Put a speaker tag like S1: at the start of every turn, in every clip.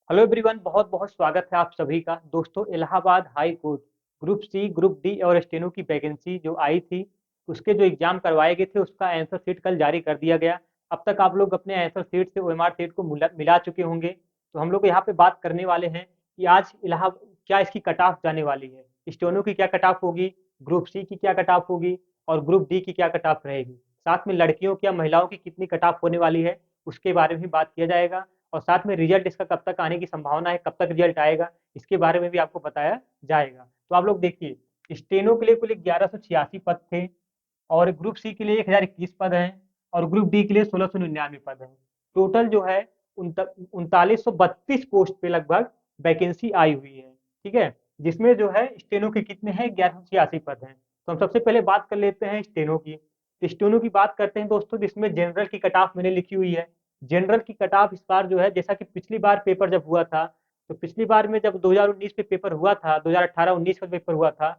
S1: Hello everyone, बहुत बहुत स्वागत है आप सभी का। दोस्तों, Allahabad High Court group C, group D और स्टेनो की वैकेंसी जो आई थी, उसके जो एग्जाम करवाए गए थे उसका आंसर शीट कल जारी कर दिया गया। अब तक आप लोग अपने आंसर शीट से ओएमआर शीट को मिला चुके होंगे। तो हम लोग यहाँ पे बात करने वाले हैं कि आज इलाहाबाद क्या इसकी कट ऑफ जाने वाली है, स्टेनो की क्या कट ऑफ होगी, ग्रुप सी की क्या कट ऑफ होगी और ग्रुप डी की क्या कट ऑफ रहेगी। साथ में लड़कियों की या महिलाओं की कितनी कट ऑफ होने वाली है उसके बारे में भी बात किया जाएगा। और साथ में रिजल्ट इसका कब तक आने की संभावना है, कब तक रिजल्ट आएगा, इसके बारे में भी आपको बताया जाएगा। तो आप लोग देखिए, स्टेनो के लिए कुल 1186 पद थे और ग्रुप सी के लिए 1021 पद हैं और ग्रुप डी के लिए 1699 पद हैं। टोटल जो है 3932 पोस्ट पे लगभग वैकेंसी आई हुई है। ठीक है, जिसमें जो है स्टेनो के कितने हैं, 1186 पद हैं। तो हम सबसे पहले बात कर लेते हैं स्टेनो की। तो स्टेनो की बात करते हैं दोस्तों, जिसमें जनरल की कट ऑफ मैंने लिखी हुई है। जनरल की कट ऑफ इस बार जो है, जैसा कि पिछली बार पेपर जब हुआ था, तो पिछली बार में जब 2019 में पेपर हुआ था, 2018-19 का पेपर हुआ था,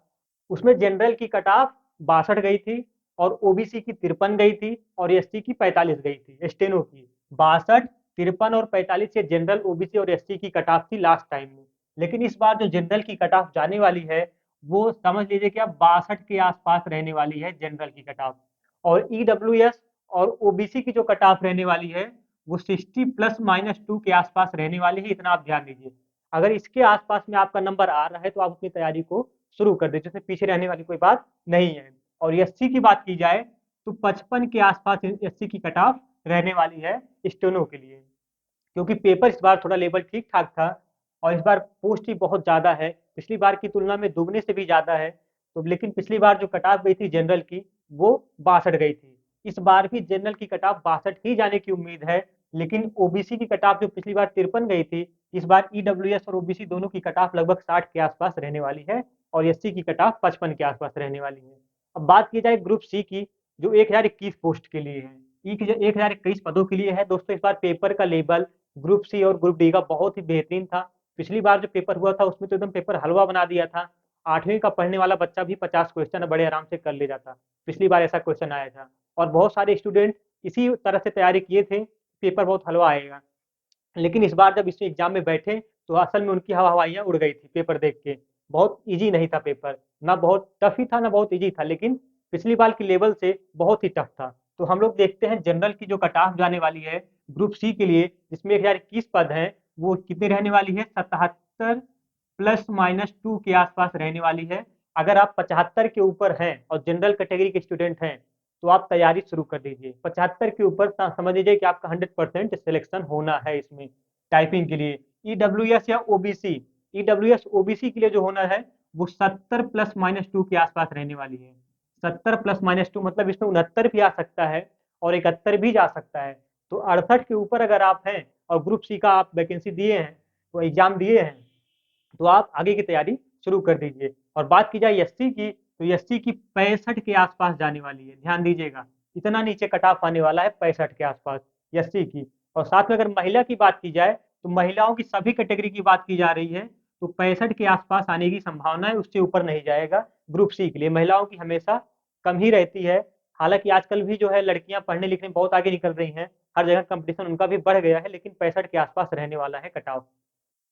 S1: उसमें जनरल की कट ऑफ 62 गई थी और ओबीसी की 53 गई थी और एससी की 45 गई थी। स्टेनो की 62, 53 और 45 से जनरल, ओबीसी और एससी की कट ऑफ थी लास्ट टाइम में। लेकिन इस बार जो जनरल की कट ऑफ जाने वाली है वो समझ लीजिए कि अब 62 के आसपास रहने वाली है जनरल की कट ऑफ। और ईडब्ल्यूएस और ओबीसी की जो कट ऑफ रहने वाली है वो 60 ± 2 के आसपास रहने वाली है। इतना आप ध्यान दीजिए। अगर इसके आसपास में आपका नंबर आ रहा है तो आप अपनी तैयारी को शुरू कर दीजिए, इसमें पीछे रहने वाली कोई बात नहीं है। और एससी की बात की जाए तो 55 के आसपास एससी की कट ऑफ रहने वाली है स्टेनो के लिए, क्योंकि पेपर इस बार थोड़ा लेवल ठीक ठाक था और इस बार पोस्ट ही बहुत ज़्यादा है, पिछली बार की तुलना में दुगने से भी ज़्यादा है। तो लेकिन पिछली बार जो कट ऑफ गई थी जनरल की वो 62 गई थी। इस बार भी जनरल की कट ऑफ 62 ही जाने की उम्मीद है। लेकिन ओबीसी की कट ऑफ जो पिछली बार 53 गई थी, इस बार ईडब्ल्यूएस और ओबीसी दोनों की कट ऑफ लगभग 60 के आसपास रहने वाली है और एससी की कट ऑफ 55 के आसपास रहने वाली है। अब बात की जाए ग्रुप सी की, जो 1021 पोस्ट के लिए है, 1021 पदों के लिए है। दोस्तों, इस बार पेपर का लेवल ग्रुप सी और ग्रुप डी का बहुत ही बेहतरीन था। पिछली बार जो पेपर हुआ था उसमें तो एकदम पेपर हलवा बना दिया था। 8वीं का पढ़ने वाला बच्चा भी 50 क्वेश्चन बड़े आराम से कर ले जाता। पिछली बार ऐसा क्वेश्चन आया था और बहुत सारे स्टूडेंट इसी तरह से तैयारी किए थे, पेपर बहुत हलवा आएगा। लेकिन इस बार जब इस एग्जाम में बैठे तो असल में उनकी हवाइयाँ उड़ गई थी पेपर देख के। बहुत इजी नहीं था पेपर, ना बहुत टफ ही था ना बहुत इजी था, लेकिन पिछली बार की लेवल से बहुत ही टफ था। तो हम लोग देखते हैं जनरल की जो कट ऑफ जाने वाली है ग्रुप सी के लिए, जिसमें 1021 पद हैं, वो कितनी रहने वाली है, 77 ± 2 के आसपास रहने वाली है। अगर आप 75 के ऊपर हैं और जनरल कैटेगरी के स्टूडेंट हैं तो आप तैयारी शुरू कर दीजिए। 75 के ऊपर समझ लीजिए कि आपका 100% सिलेक्शन होना है इसमें टाइपिंग के लिए। ईडब्ल्यूएस या ओबीसी, ईडब्ल्यूएस ओबीसी के लिए जो होना है वो 70 ± 2 के आसपास रहने वाली है। 70 ± 2 मतलब इसमें 69 भी आ सकता है और 71 भी जा सकता है। तो 68 के ऊपर अगर आप हैं और ग्रुप सी का आप वैकेंसी दिए हैं, तो एग्जाम दिए हैं, तो आप आगे की तैयारी शुरू कर दीजिए। और बात की जाए एससी की, तो एससी की 65 के आसपास जाने वाली है, ध्यान दीजिएगा। इतना नीचे कट ऑफ आने वाला है 65 के आसपास एससी की। और साथ में अगर महिला की बात की जाए तो महिलाओं की सभी कैटेगरी की बात की जा रही है, तो 65 के आसपास आने की संभावना है, उससे ऊपर नहीं जाएगा। ग्रुप सी के लिए महिलाओं की हमेशा कम ही रहती है। हालांकि आजकल भी जो है लड़कियां पढ़ने लिखने में बहुत आगे निकल रही हैं, हर जगह कंपटीशन उनका भी बढ़ गया है, लेकिन 65 के आसपास रहने वाला है कट ऑफ।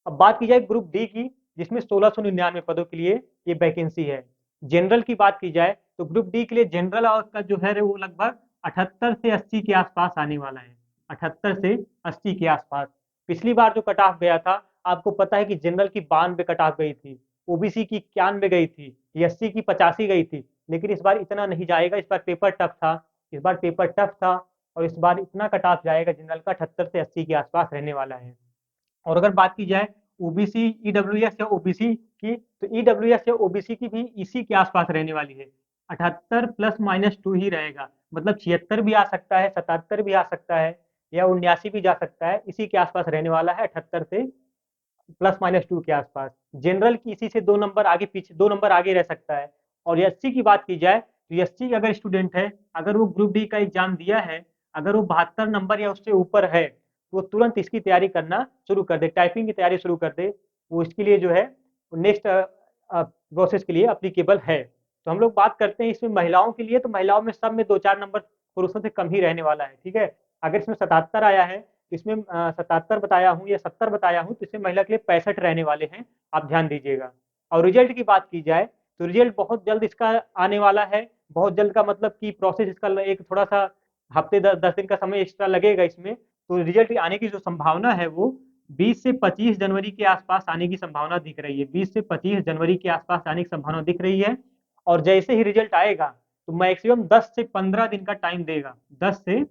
S1: अब बात की जाए ग्रुप डी की, जिसमें 1699 पदों के लिए ये वैकेंसी है। जनरल की बात की जाए तो ग्रुप डी के लिए जनरल का जो है वो लगभग 78 से 80 के आसपास आने वाला है। 78 से 80 के आसपास। पिछली बार जो कट ऑफ गया था, आपको पता है कि जनरल की 92 कट ऑफ गई थी, ओबीसी की 91 गई थी, एससी की 85 गई थी। लेकिन इस बार इतना नहीं जाएगा, इस बार पेपर टफ था। इस बार पेपर टफ था और इस बार इतना कट ऑफ जाएगा जनरल का 78 से 80 के आसपास रहने वाला है। और अगर बात की जाए ओबीसी, ईडब्ल्यूएस या ओबीसी की, तो ईडब्ल्यूएस या ओबीसी की भी इसी के आसपास रहने वाली है। 78 ± 2 ही रहेगा, मतलब 76 भी आ सकता है, 77 भी आ सकता है या 79 भी जा सकता है। इसी के आसपास रहने वाला है, 78 से ±2 के आसपास। जनरल की इसी से 2 नंबर आगे, पीछे 2 नंबर आगे रह सकता है। और एससी की बात की जाए तो एससी अगर स्टूडेंट है, अगर वो ग्रुप डी का एग्जाम दिया है, अगर वो 72 नंबर या उससे ऊपर है, तो वो तुरंत इसकी तैयारी करना शुरू कर दे, टाइपिंग की तैयारी शुरू कर दे। वो इसके लिए जो है नेक्स्ट प्रोसेस के लिए अप्लीकेबल है। तो हम लोग बात करते हैं इसमें महिलाओं के लिए, तो महिलाओं में सब में 2-4 नंबर पुरुषों से कम ही रहने वाला है। ठीक है, अगर इसमें 77 आया है तो इसमें 77 बताया हूँ या 70 बताया हूँ, तो इसमें महिला के लिए 65 रहने वाले हैं, आप ध्यान दीजिएगा। और रिजल्ट की बात की जाए तो रिजल्ट बहुत जल्द इसका आने वाला है। बहुत जल्द का मतलब कि प्रोसेस इसका एक थोड़ा-सा हफ्ते 10 दिन का समय एक्स्ट्रा लगेगा इसमें। तो रिजल्ट आने की जो संभावना है वो 20 से 25 जनवरी के आसपास आने की संभावना दिख रही है। 20 से 25 जनवरी के आसपास आने की संभावना दिख रही है। और जैसे ही रिजल्ट आएगा तो मैक्सिमम 10 से 15 दिन का टाइम देगा। 10 से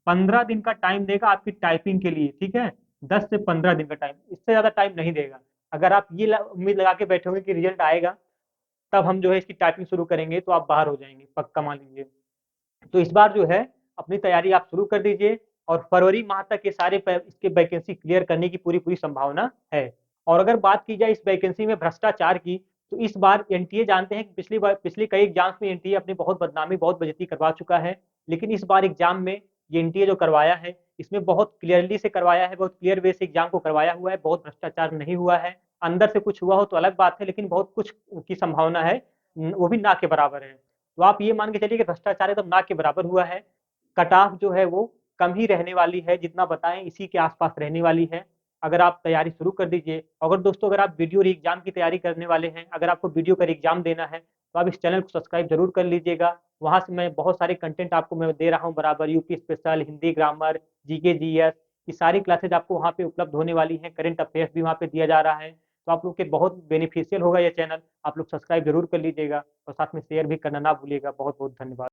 S1: 15 दिन का टाइम देगा आपकी टाइपिंग के लिए, ठीक है? 10 से 15 दिन का टाइम, इससे ज़्यादा टाइम नहीं देगा। अगर आप ये उम्मीद लगा के बैठे होंगे कि रिजल्ट आएगा तब हम जो है इसकी टाइपिंग शुरू करेंगे तो आप बाहर हो जाएंगे, पक्का मान लीजिए। तो इस बार जो है अपनी तैयारी आप शुरू कर दीजिए और फरवरी माह तक ये सारे इसके वैकेंसी क्लियर करने की पूरी पूरी संभावना है। और अगर बात की जाए इस वैकेंसी में भ्रष्टाचार की, तो इस बार एनटीए जानते हैं कि पिछली कई एग्जाम्स में एनटीए अपनी बहुत बदनामी बहुत बेइज्जती करवा चुका है। लेकिन इस बार एग्जाम में ये एनटीए जो करवाया है इसमें बहुत क्लियरली से करवाया है, बहुत क्लियर वे से एग्जाम को करवाया हुआ है, बहुत भ्रष्टाचार नहीं हुआ है। अंदर से कुछ हुआ हो तो अलग बात है, लेकिन बहुत कुछ की संभावना है, वो भी ना के बराबर है। तो आप ये मान के चलिए कि भ्रष्टाचार एकदम ना के बराबर हुआ है। कट ऑफ जो है वो कम ही रहने वाली है, जितना बताएं इसी के आसपास रहने वाली है। अगर आप तैयारी शुरू कर दीजिए। अगर दोस्तों अगर आप वीडियो एग्जाम की तैयारी करने वाले हैं, अगर आपको वीडियो का एग्जाम देना है तो आप इस चैनल को सब्सक्राइब जरूर कर लीजिएगा। वहां से मैं बहुत सारे कंटेंट आपको मैं दे रहा हूँ बराबर, UP special, Hindi grammar, GK GS, ये सारी क्लासेज आपको वहाँ पे उपलब्ध होने वाली हैं। करंट अफेयर्स भी वहाँ पे दिया जा रहा है। तो आप लोग के बहुत बेनिफिशियल होगा ये चैनल, आप लोग सब्सक्राइब जरूर कर लीजिएगा और साथ में शेयर भी करना ना भूलिएगा। बहुत बहुत धन्यवाद।